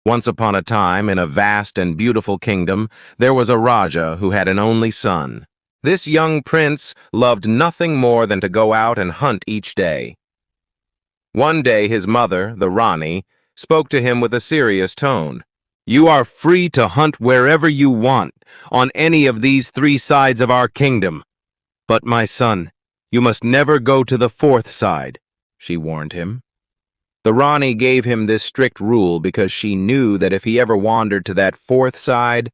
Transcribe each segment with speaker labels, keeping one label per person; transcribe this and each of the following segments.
Speaker 1: Once upon a time, in a vast and beautiful kingdom, there was a Raja who had an only son. This young prince loved nothing more than to go out and hunt each day. One day his mother, the Rani, spoke to him with a serious tone. "You are free to hunt wherever you want, on any of these 3 sides of our kingdom. But my son, you must never go to the 4th side," she warned him. The Rani gave him this strict rule because she knew that if he ever wandered to that 4th side,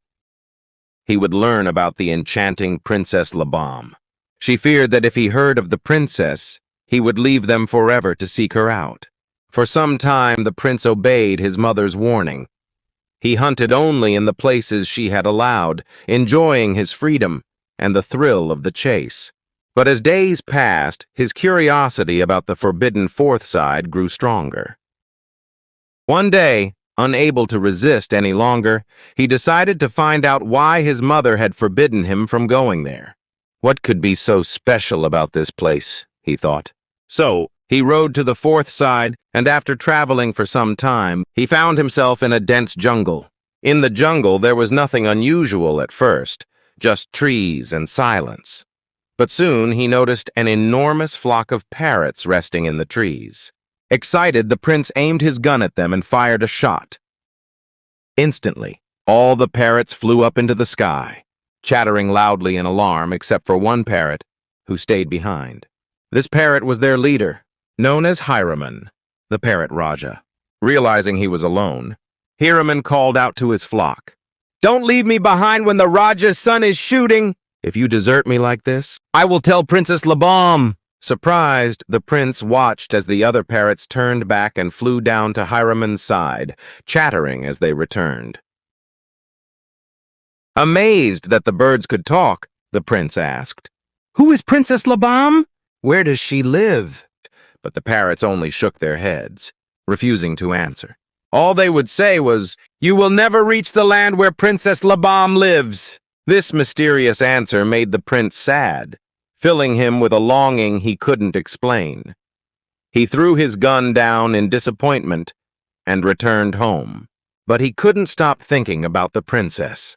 Speaker 1: he would learn about the enchanting Princess Labam. She feared that if he heard of the princess, he would leave them forever to seek her out. For some time, the prince obeyed his mother's warning. He hunted only in the places she had allowed, enjoying his freedom and the thrill of the chase. But as days passed, his curiosity about the forbidden 4th side grew stronger. One day, unable to resist any longer, he decided to find out why his mother had forbidden him from going there. What could be so special about this place, he thought. So, he rode to the 4th side, and after traveling for some time, he found himself in a dense jungle. In the jungle, there was nothing unusual at first, just trees and silence. But soon he noticed an enormous flock of parrots resting in the trees. Excited, the prince aimed his gun at them and fired a shot. Instantly, all the parrots flew up into the sky, chattering loudly in alarm except for one parrot, who stayed behind. This parrot was their leader, known as Hiraman, the parrot Raja. Realizing he was alone, Hiraman called out to his flock, "Don't leave me behind when the Raja's son is shooting! If you desert me like this, I will tell Princess Labam." Surprised, the prince watched as the other parrots turned back and flew down to Hiraman's side, chattering as they returned. Amazed that the birds could talk, the prince asked, "Who is Princess Labam? Where does she live?" But the parrots only shook their heads, refusing to answer. All they would say was, "You will never reach the land where Princess Labam lives." This mysterious answer made the prince sad, filling him with a longing he couldn't explain. He threw his gun down in disappointment and returned home. But he couldn't stop thinking about the princess.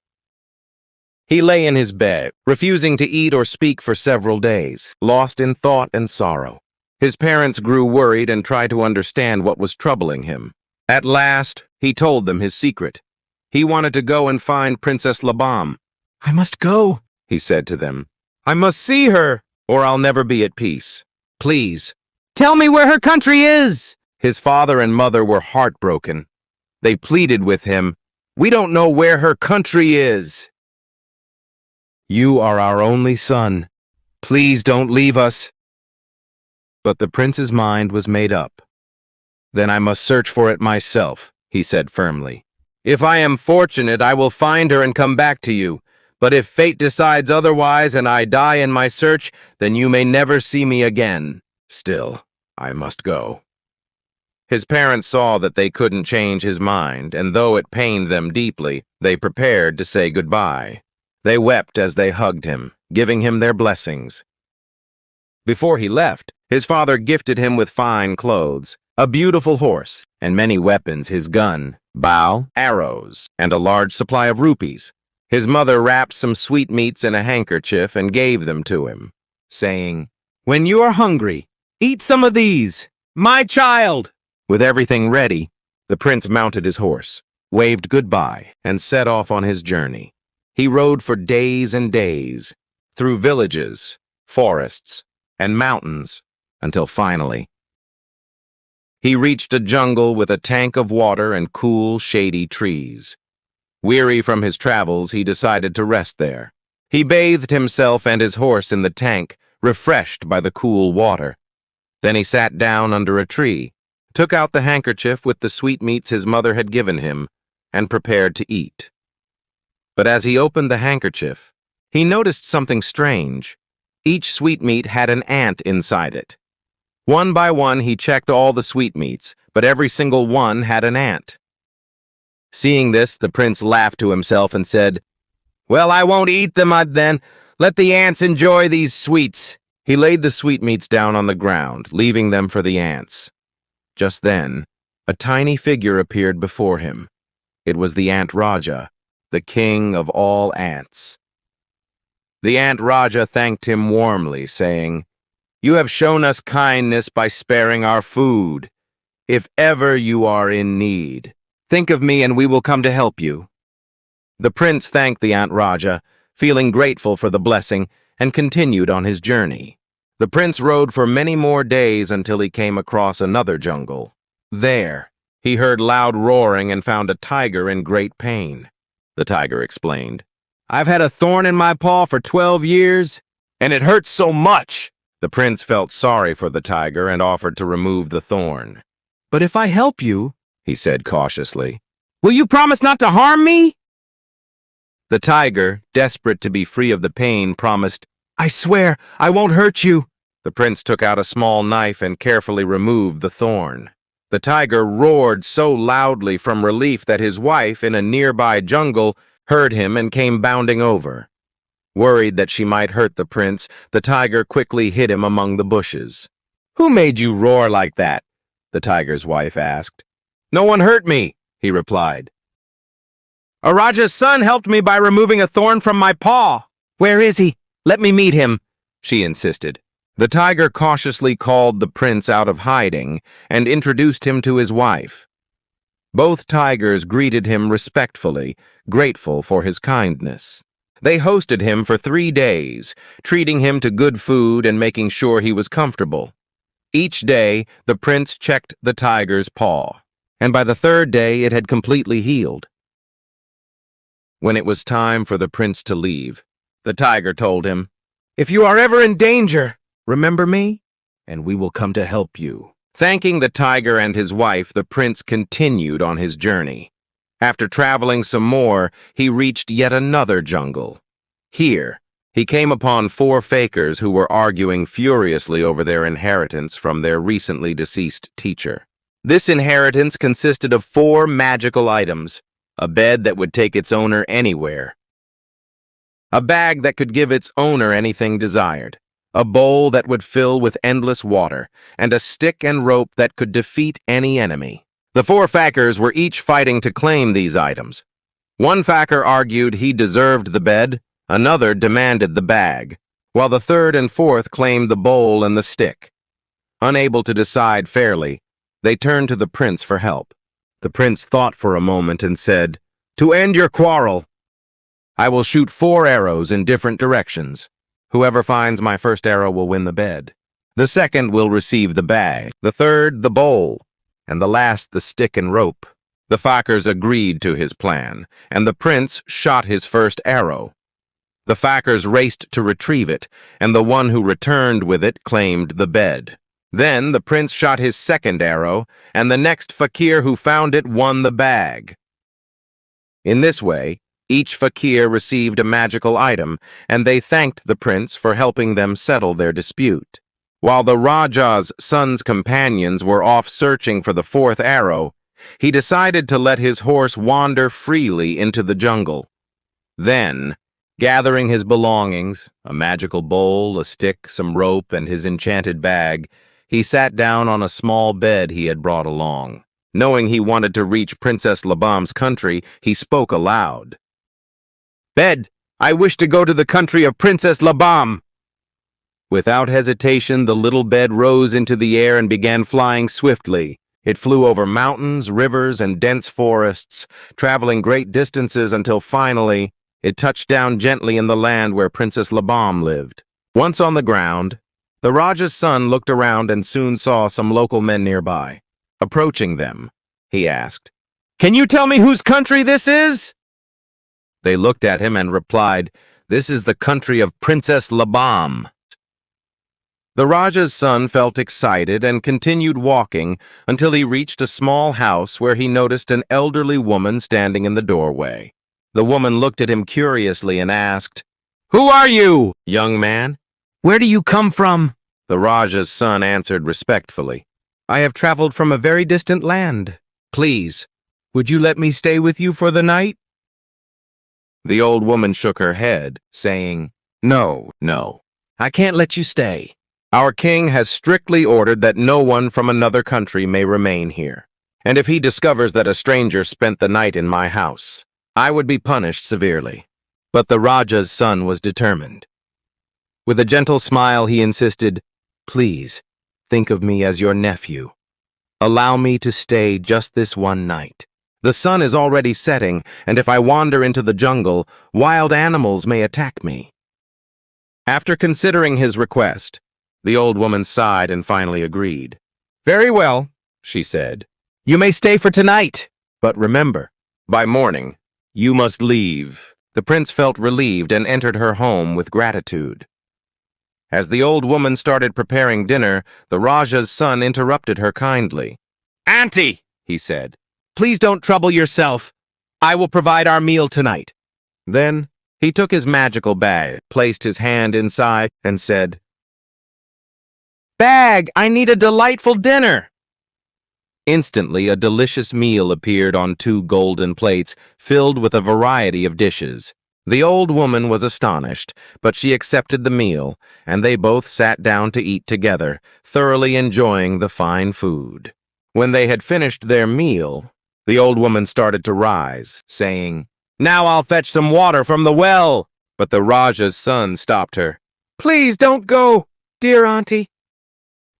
Speaker 1: He lay in his bed, refusing to eat or speak for several days, lost in thought and sorrow. His parents grew worried and tried to understand what was troubling him. At last, he told them his secret. He wanted to go and find Princess Labam. "I must go," he said to them. "I must see her, or I'll never be at peace. Please, tell me where her country is." His father and mother were heartbroken. They pleaded with him, "We don't know where her country is. You are our only son. Please don't leave us." But the prince's mind was made up. "Then I must search for it myself," he said firmly. "If I am fortunate, I will find her and come back to you. But if fate decides otherwise and I die in my search, then you may never see me again. Still, I must go." His parents saw that they couldn't change his mind, and though it pained them deeply, they prepared to say goodbye. They wept as they hugged him, giving him their blessings. Before he left, his father gifted him with fine clothes, a beautiful horse, and many weapons: his gun, bow, arrows, and a large supply of rupees. His mother wrapped some sweetmeats in a handkerchief and gave them to him, saying, "When you are hungry, eat some of these, my child." With everything ready, the prince mounted his horse, waved goodbye, and set off on his journey. He rode for days and days, through villages, forests, and mountains, until finally, he reached a jungle with a tank of water and cool, shady trees. Weary from his travels, he decided to rest there. He bathed himself and his horse in the tank, refreshed by the cool water. Then he sat down under a tree, took out the handkerchief with the sweetmeats his mother had given him, and prepared to eat. But as he opened the handkerchief, he noticed something strange. Each sweetmeat had an ant inside it. One by one, he checked all the sweetmeats, but every single one had an ant. Seeing this, the prince laughed to himself and said, "Well, I won't eat them then. Let the ants enjoy these sweets." He laid the sweetmeats down on the ground, leaving them for the ants. Just then, a tiny figure appeared before him. It was the Ant Raja, the king of all ants. The Ant Raja thanked him warmly, saying, "You have shown us kindness by sparing our food. If ever you are in need, think of me and we will come to help you." The prince thanked the Ant Raja, feeling grateful for the blessing, and continued on his journey. The prince rode for many more days until he came across another jungle. There, he heard loud roaring and found a tiger in great pain. The tiger explained, "I've had a thorn in my paw for 12 years, and it hurts so much." The prince felt sorry for the tiger and offered to remove the thorn. "But if I help you," he said cautiously, "will you promise not to harm me?" The tiger, desperate to be free of the pain, promised, "I swear I won't hurt you." The prince took out a small knife and carefully removed the thorn. The tiger roared so loudly from relief that his wife, in a nearby jungle, heard him and came bounding over. Worried that she might hurt the prince, the tiger quickly hid him among the bushes. "Who made you roar like that?" the tiger's wife asked. "No one hurt me," he replied. "A Raja's son helped me by removing a thorn from my paw." "Where is he? Let me meet him," she insisted. The tiger cautiously called the prince out of hiding and introduced him to his wife. Both tigers greeted him respectfully, grateful for his kindness. They hosted him for 3 days, treating him to good food and making sure he was comfortable. Each day, the prince checked the tiger's paw, and by the 3rd day it had completely healed. When it was time for the prince to leave, the tiger told him, "If you are ever in danger, remember me, and we will come to help you." Thanking the tiger and his wife, the prince continued on his journey. After traveling some more, he reached yet another jungle. Here, he came upon 4 fakirs who were arguing furiously over their inheritance from their recently deceased teacher. This inheritance consisted of 4 magical items: a bed that would take its owner anywhere, a bag that could give its owner anything desired, a bowl that would fill with endless water, and a stick and rope that could defeat any enemy. The 4 fakirs were each fighting to claim these items. One fakir argued he deserved the bed, another demanded the bag, while the 3rd and 4th claimed the bowl and the stick. Unable to decide fairly, they turned to the prince for help. The prince thought for a moment and said, "To end your quarrel, I will shoot 4 arrows in different directions. Whoever finds my first arrow will win the bed. The second will receive the bag, the third the bowl, and the last the stick and rope." The fakirs agreed to his plan, and the prince shot his first arrow. The fakirs raced to retrieve it, and the one who returned with it claimed the bed. Then the prince shot his second arrow, and the next fakir who found it won the bag. In this way, each fakir received a magical item, and they thanked the prince for helping them settle their dispute. While the Raja's son's companions were off searching for the 4th arrow, he decided to let his horse wander freely into the jungle. Then, gathering his belongings, a magical bowl, a stick, some rope, and his enchanted bag, he sat down on a small bed he had brought along. Knowing he wanted to reach Princess Labam's country, he spoke aloud. "Bed, I wish to go to the country of Princess Labam." Without hesitation, the little bed rose into the air and began flying swiftly. It flew over mountains, rivers, and dense forests, traveling great distances until finally it touched down gently in the land where Princess Labam lived. Once on the ground, the Raja's son looked around and soon saw some local men nearby. Approaching them, he asked, "Can you tell me whose country this is?" They looked at him and replied, "This is the country of Princess Labam." The Raja's son felt excited and continued walking until he reached a small house where he noticed an elderly woman standing in the doorway. The woman looked at him curiously and asked, "Who are you, young man? Where do you come from?" The Raja's son answered respectfully, "I have traveled from a very distant land. Please, would you let me stay with you for the night?" The old woman shook her head, saying, No, I can't let you stay. Our king has strictly ordered that no one from another country may remain here. and if he discovers that a stranger spent the night in my house, I would be punished severely. But the Raja's son was determined. With a gentle smile, he insisted, "Please, think of me as your nephew. Allow me to stay just this one night. The sun is already setting, and if I wander into the jungle, wild animals may attack me." After considering his request, the old woman sighed and finally agreed. "Very well," she said. "You may stay for tonight, but remember, by morning, you must leave." The prince felt relieved and entered her home with gratitude. As the old woman started preparing dinner, the Raja's son interrupted her kindly. "Auntie," he said, "please don't trouble yourself. I will provide our meal tonight." Then he took his magical bag, placed his hand inside, and said, "Bag, I need a delightful dinner." Instantly, a delicious meal appeared on 2 golden plates filled with a variety of dishes. The old woman was astonished, but she accepted the meal, and they both sat down to eat together, thoroughly enjoying the fine food. When they had finished their meal, the old woman started to rise, saying, "Now I'll fetch some water from the well." But the Raja's son stopped her. "Please don't go, dear auntie.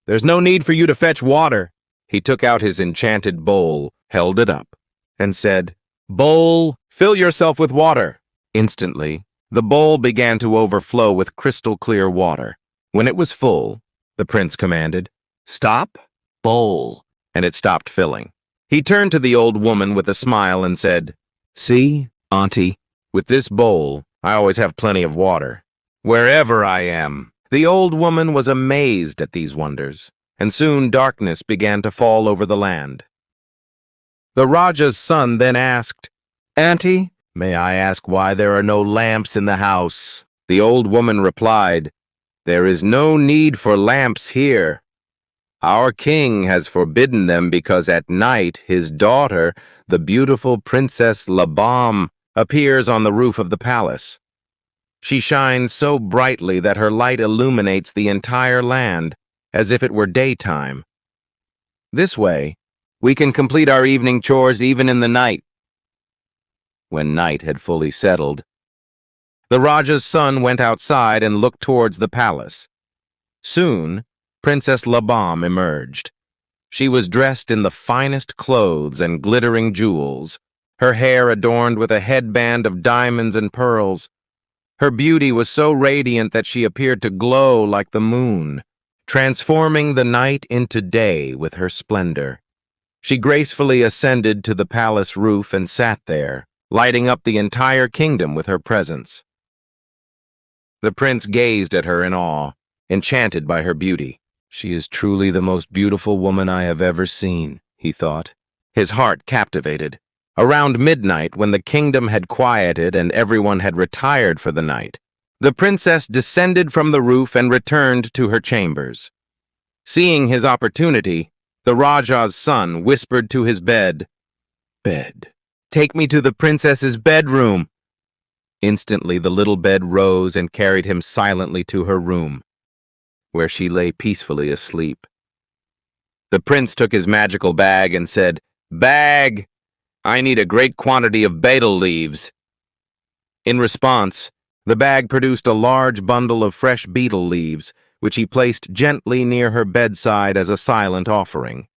Speaker 1: There's no need for you to fetch water." He took out his enchanted bowl, held it up, and said, "Bowl, fill yourself with water." Instantly, the bowl began to overflow with crystal-clear water. When it was full, the prince commanded, "Stop, bowl," and it stopped filling. He turned to the old woman with a smile and said, "See, auntie, with this bowl, I always have plenty of water, wherever I am." The old woman was amazed at these wonders, and soon darkness began to fall over the land. The Raja's son then asked, "Auntie, may I ask why there are no lamps in the house?" The old woman replied, "There is no need for lamps here. Our king has forbidden them because at night his daughter, the beautiful Princess Labam, appears on the roof of the palace. She shines so brightly that her light illuminates the entire land, as if it were daytime. This way, we can complete our evening chores even in the night." When night had fully settled, the Raja's son went outside and looked towards the palace. Soon, Princess Labam emerged. She was dressed in the finest clothes and glittering jewels, her hair adorned with a headband of diamonds and pearls. Her beauty was so radiant that she appeared to glow like the moon, transforming the night into day with her splendor. She gracefully ascended to the palace roof and sat there, lighting up the entire kingdom with her presence. The prince gazed at her in awe, enchanted by her beauty. "She is truly the most beautiful woman I have ever seen," he thought, his heart captivated. Around midnight, when the kingdom had quieted and everyone had retired for the night, the princess descended from the roof and returned to her chambers. Seeing his opportunity, the Raja's son whispered to his bed, "Bed, take me to the princess's bedroom." Instantly, the little bed rose and carried him silently to her room, where she lay peacefully asleep. The prince took his magical bag and said, "Bag, I need a great quantity of betel leaves." In response, the bag produced a large bundle of fresh betel leaves, which he placed gently near her bedside as a silent offering.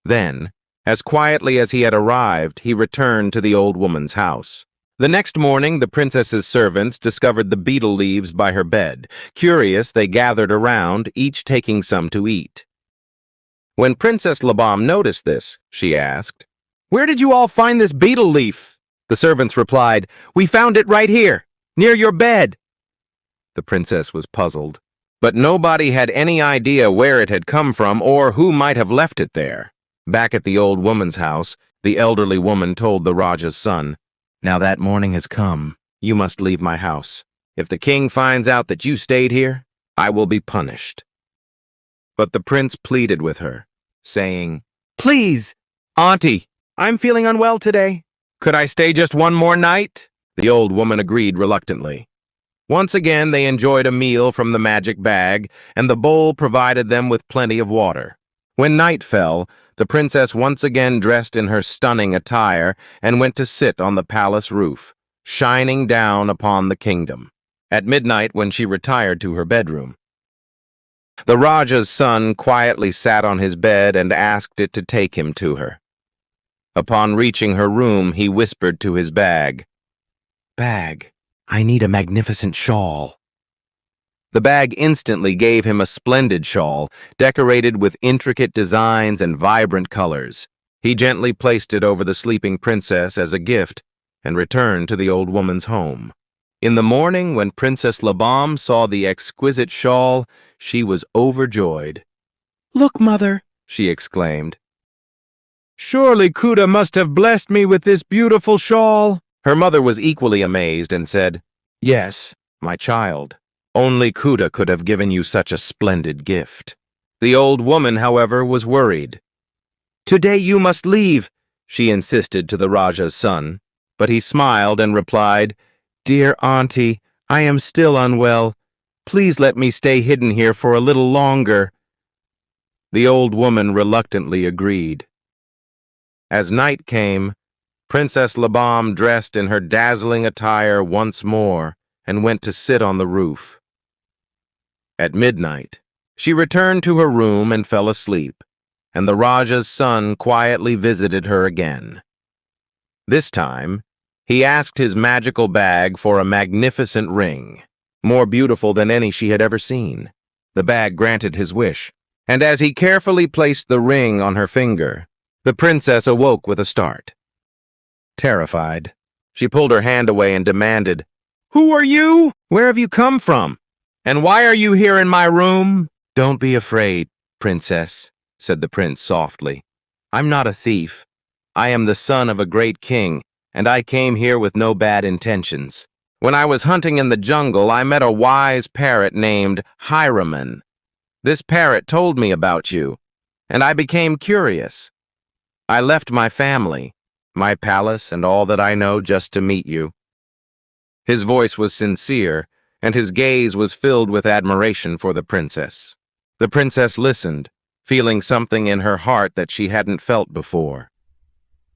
Speaker 1: Then, as quietly as he had arrived, he returned to the old woman's house. The next morning, the princess's servants discovered the betel leaves by her bed. Curious, they gathered around, each taking some to eat. When Princess Labam noticed this, she asked, "Where did you all find this betel leaf?" The servants replied, "We found it right here, near your bed." The princess was puzzled, but nobody had any idea where it had come from or who might have left it there. Back at the old woman's house, the elderly woman told the Raja's son, "Now that morning has come, you must leave my house. If the king finds out that you stayed here, I will be punished." But the prince pleaded with her, saying, "Please, auntie, I'm feeling unwell today. Could I stay just one more night?" The old woman agreed reluctantly. Once again, they enjoyed a meal from the magic bag, and the bowl provided them with plenty of water. When night fell, the princess once again dressed in her stunning attire and went to sit on the palace roof, shining down upon the kingdom. At midnight, when she retired to her bedroom, the Raja's son quietly sat on his bed and asked it to take him to her. Upon reaching her room, he whispered to his bag, "Bag, I need a magnificent shawl." The bag instantly gave him a splendid shawl, decorated with intricate designs and vibrant colors. He gently placed it over the sleeping princess as a gift and returned to the old woman's home. In the morning, when Princess Labam saw the exquisite shawl, she was overjoyed. "Look, mother," she exclaimed. "Surely Kuda must have blessed me with this beautiful shawl." Her mother was equally amazed and said, "Yes, my child. Only Kuda could have given you such a splendid gift." The old woman, however, was worried. "Today you must leave," she insisted to the Raja's son, but he smiled and replied, "Dear auntie, I am still unwell. Please let me stay hidden here for a little longer." The old woman reluctantly agreed. As night came, Princess Labam dressed in her dazzling attire once more and went to sit on the roof. At midnight, she returned to her room and fell asleep, and the Raja's son quietly visited her again. This time, he asked his magical bag for a magnificent ring, more beautiful than any she had ever seen. The bag granted his wish, and as he carefully placed the ring on her finger, the princess awoke with a start. Terrified, she pulled her hand away and demanded, "Who are you? Where have you come from? And why are you here in my room?" "Don't be afraid, princess," said the prince softly. "I'm not a thief. I am the son of a great king, and I came here with no bad intentions. When I was hunting in the jungle, I met a wise parrot named Hiraman. This parrot told me about you, and I became curious. I left my family, my palace, and all that I know just to meet you." His voice was sincere, and his gaze was filled with admiration for the princess. The princess listened, feeling something in her heart that she hadn't felt before.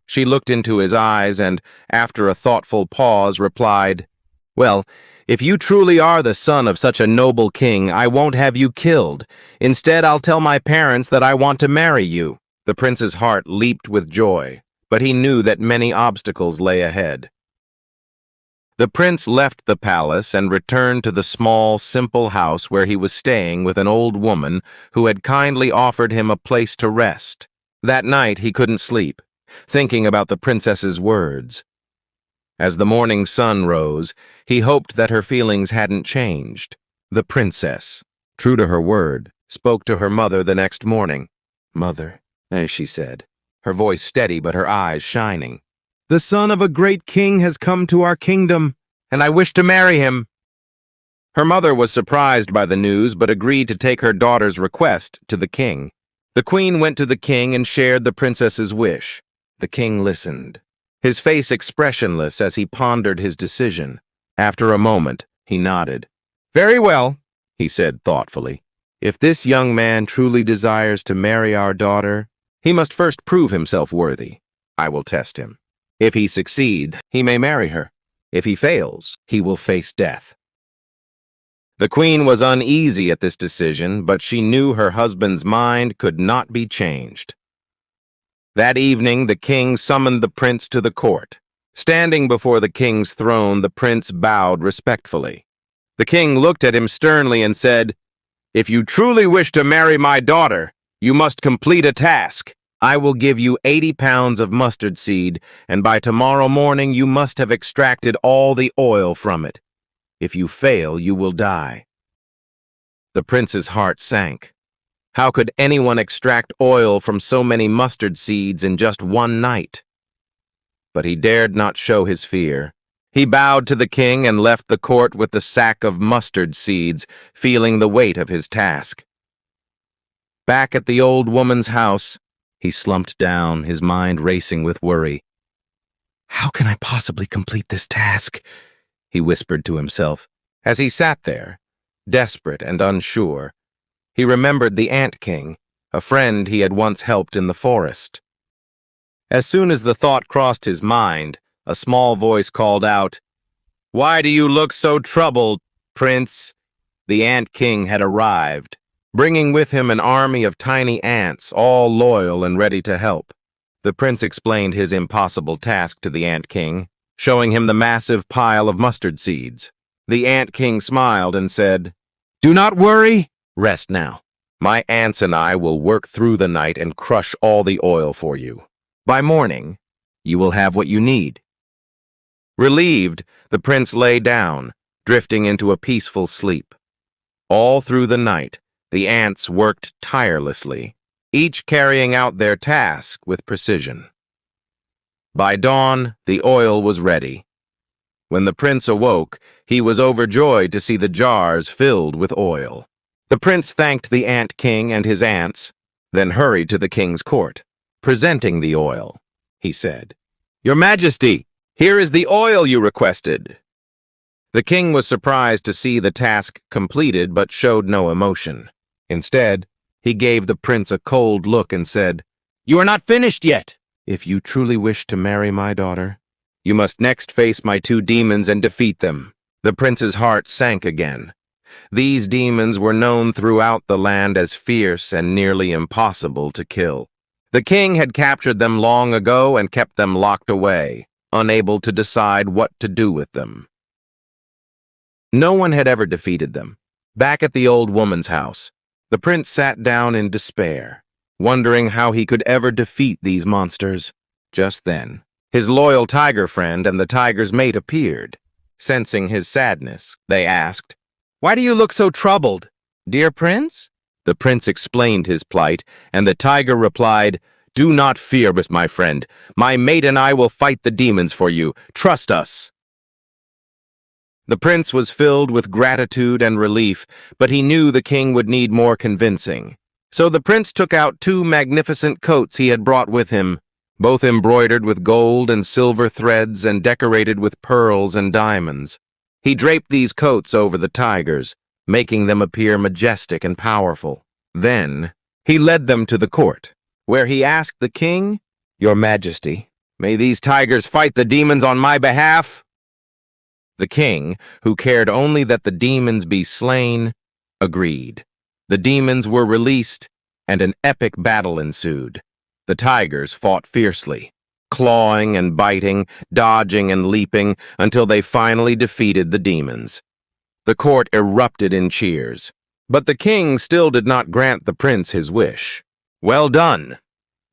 Speaker 1: She looked into his eyes and, after a thoughtful pause, replied, "Well, if you truly are the son of such a noble king, I won't have you killed. Instead, I'll tell my parents that I want to marry you." The prince's heart leaped with joy, but he knew that many obstacles lay ahead. The prince left the palace and returned to the small, simple house where he was staying with an old woman who had kindly offered him a place to rest. That night he couldn't sleep, thinking about the princess's words. As the morning sun rose, he hoped that her feelings hadn't changed. The princess, true to her word, spoke to her mother the next morning. "Mother," she said, her voice steady but her eyes shining, "the son of a great king has come to our kingdom, and I wish to marry him." Her mother was surprised by the news but agreed to take her daughter's request to the king. The queen went to the king and shared the princess's wish. The king listened, his face expressionless as he pondered his decision. After a moment, he nodded. "Very well," he said thoughtfully. "If this young man truly desires to marry our daughter, he must first prove himself worthy. I will test him. If he succeeds, he may marry her. If he fails, he will face death." The queen was uneasy at this decision, but she knew her husband's mind could not be changed. That evening, the king summoned the prince to the court. Standing before the king's throne, the prince bowed respectfully. The king looked at him sternly and said, "If you truly wish to marry my daughter, you must complete a task. I will give you 80 pounds of mustard seed, and by tomorrow morning you must have extracted all the oil from it. If you fail, you will die." The prince's heart sank. How could anyone extract oil from so many mustard seeds in just one night? But he dared not show his fear. He bowed to the king and left the court with the sack of mustard seeds, feeling the weight of his task. Back at the old woman's house, he slumped down, his mind racing with worry. "How can I possibly complete this task?" he whispered to himself. As he sat there, desperate and unsure, he remembered the Ant King, a friend he had once helped in the forest. As soon as the thought crossed his mind, a small voice called out, "Why do you look so troubled, Prince?" The Ant King had arrived, bringing with him an army of tiny ants, all loyal and ready to help. The prince explained his impossible task to the Ant King, showing him the massive pile of mustard seeds. The Ant King smiled and said, "Do not worry. Rest now. My ants and I will work through the night and crush all the oil for you. By morning, you will have what you need." Relieved, the prince lay down, drifting into a peaceful sleep. All through the night, the ants worked tirelessly, each carrying out their task with precision. By dawn, the oil was ready. When the prince awoke, he was overjoyed to see the jars filled with oil. The prince thanked the Ant King and his ants, then hurried to the king's court. Presenting the oil, he said, "Your Majesty, here is the oil you requested." The king was surprised to see the task completed but showed no emotion. Instead, he gave the prince a cold look and said, "You are not finished yet. If you truly wish to marry my daughter, you must next face my 2 demons and defeat them." The prince's heart sank again. These demons were known throughout the land as fierce and nearly impossible to kill. The king had captured them long ago and kept them locked away, unable to decide what to do with them. No one had ever defeated them. Back at the old woman's house, the prince sat down in despair, wondering how he could ever defeat these monsters. Just then, his loyal tiger friend and the tiger's mate appeared. Sensing his sadness, they asked, "Why do you look so troubled, dear prince?" The prince explained his plight, and the tiger replied, "Do not fear, my friend. My mate and I will fight the demons for you. Trust us." The prince was filled with gratitude and relief, but he knew the king would need more convincing. So the prince took out 2 magnificent coats he had brought with him, both embroidered with gold and silver threads and decorated with pearls and diamonds. He draped these coats over the tigers, making them appear majestic and powerful. Then, he led them to the court, where he asked the king, "Your Majesty, may these tigers fight the demons on my behalf?" The king, who cared only that the demons be slain, agreed. The demons were released, and an epic battle ensued. The tigers fought fiercely, clawing and biting, dodging and leaping, until they finally defeated the demons. The court erupted in cheers, but the king still did not grant the prince his wish. "Well done,"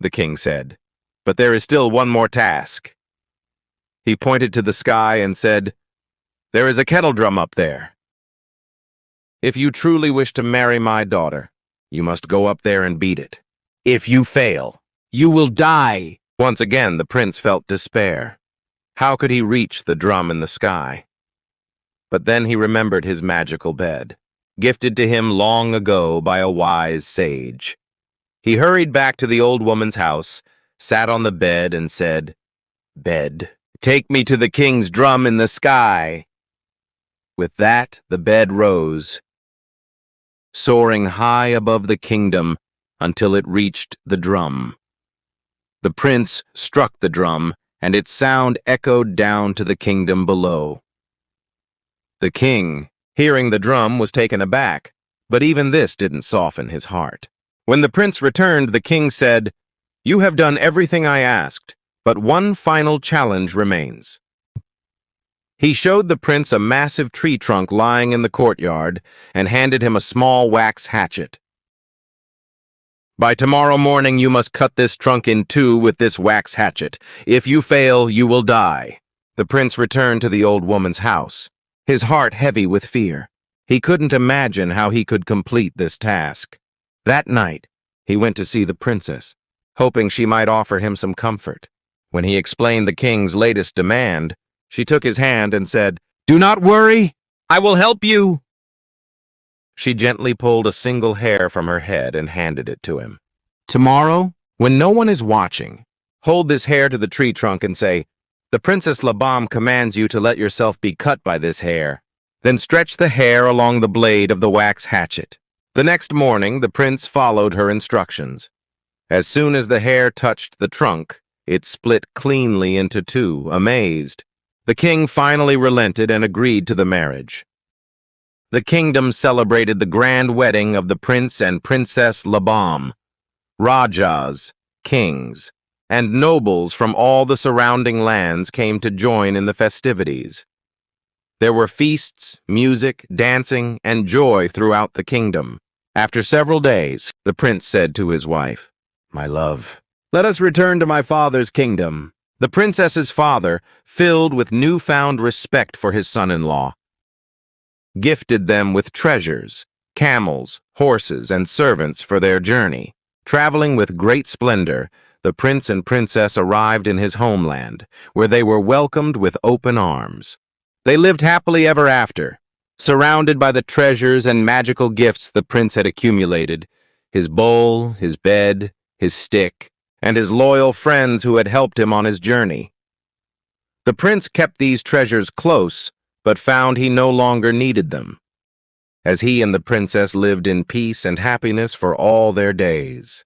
Speaker 1: the king said, "but there is still one more task." He pointed to the sky and said, "There is a kettle drum up there. If you truly wish to marry my daughter, you must go up there and beat it. If you fail, you will die." Once again, the prince felt despair. How could he reach the drum in the sky? But then he remembered his magical bed, gifted to him long ago by a wise sage. He hurried back to the old woman's house, sat on the bed, and said, "Bed, take me to the king's drum in the sky." With that, the bed rose, soaring high above the kingdom until it reached the drum. The prince struck the drum, and its sound echoed down to the kingdom below. The king, hearing the drum, was taken aback, but even this didn't soften his heart. When the prince returned, the king said, "You have done everything I asked, but one final challenge remains." He showed the prince a massive tree trunk lying in the courtyard and handed him a small wax hatchet. "By tomorrow morning you must cut this trunk in 2 with this wax hatchet. If you fail, you will die." The prince returned to the old woman's house, his heart heavy with fear. He couldn't imagine how he could complete this task. That night, he went to see the princess, hoping she might offer him some comfort. When he explained the king's latest demand, she took his hand and said, "Do not worry, I will help you." She gently pulled a single hair from her head and handed it to him. "Tomorrow, when no one is watching, hold this hair to the tree trunk and say, 'The Princess Labam commands you to let yourself be cut by this hair.' Then stretch the hair along the blade of the wax hatchet. The next morning, the prince followed her instructions. As soon as the hair touched the trunk, it split cleanly into two, amazed. The king finally relented and agreed to the marriage. The kingdom celebrated the grand wedding of the prince and princess Labam. Rajas, kings, and nobles from all the surrounding lands came to join in the festivities. There were feasts, music, dancing, and joy throughout the kingdom. After several days, the prince said to his wife, "My love, let us return to my father's kingdom." The princess's father, filled with newfound respect for his son-in-law, gifted them with treasures, camels, horses, and servants for their journey. Traveling with great splendor, the prince and princess arrived in his homeland, where they were welcomed with open arms. They lived happily ever after, surrounded by the treasures and magical gifts the prince had accumulated, his bowl, his bed, his stick, and his loyal friends who had helped him on his journey. The prince kept these treasures close, but found he no longer needed them, as he and the princess lived in peace and happiness for all their days.